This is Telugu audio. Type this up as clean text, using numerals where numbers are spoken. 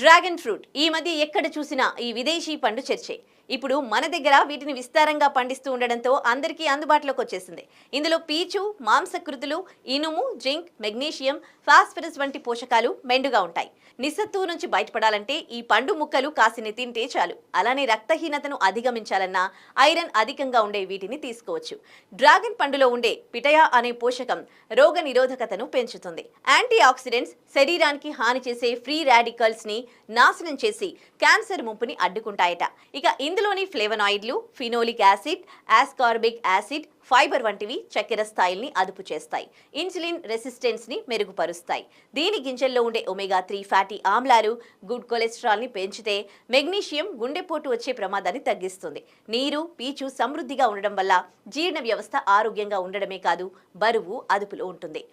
డ్రాగన్ ఫ్రూట్ ఈ మధ్య ఎక్కడ చూసినా ఈ విదేశీ పండు చర్చే. ఇప్పుడు మన దగ్గర వీటిని విస్తారంగా పండిస్తూ ఉండడంతో అందరికీ అందుబాటులోకి వచ్చేసింది. ఇందులో పీచు, మాంసకృతులు, ఇనుము, జింక్, మెగ్నీషియం, ఫాస్ఫరస్ వంటి పోషకాలు మెండుగా ఉంటాయి. నిస్సత్తువు నుంచి బయటపడాలంటే ఈ పండు ముక్కలు కాసిని తింటే చాలు. అలానే రక్తహీనతను అధిగమించాలన్నా ఐరన్ అధికంగా ఉండే వీటిని తీసుకోవచ్చు. డ్రాగన్ పండులో ఉండే పిటయా అనే పోషకం రోగ నిరోధకతను పెంచుతుంది. యాంటీ ఆక్సిడెంట్స్ శరీరానికి హాని చేసే ఫ్రీ రాడికల్స్ ని నాశనం చేసి క్యాన్సర్ ముప్పుని అడ్డుకుంటాయట. ఇక ఇందులోని ఫ్లేవనాయిడ్లు, phenolic acid, ascorbic acid, fibre వంటివి చక్కెర స్థాయిల్ని అదుపు చేస్తాయి. ఇన్సులిన్ రెసిస్టెన్స్ ని మెరుగుపరుస్తాయి. దీని గింజల్లో ఉండే ఒమేగా 3 ఫ్యాటీ ఆమ్లాలు గుడ్ కొలెస్ట్రాల్ ని పెంచితే మెగ్నీషియం గుండెపోటు వచ్చే ప్రమాదాన్ని తగ్గిస్తుంది. నీరు, పీచు సమృద్ధిగా ఉండడం వల్ల జీర్ణ వ్యవస్థ ఆరోగ్యంగా ఉండడమే కాదు బరువు అదుపులో ఉంటుంది.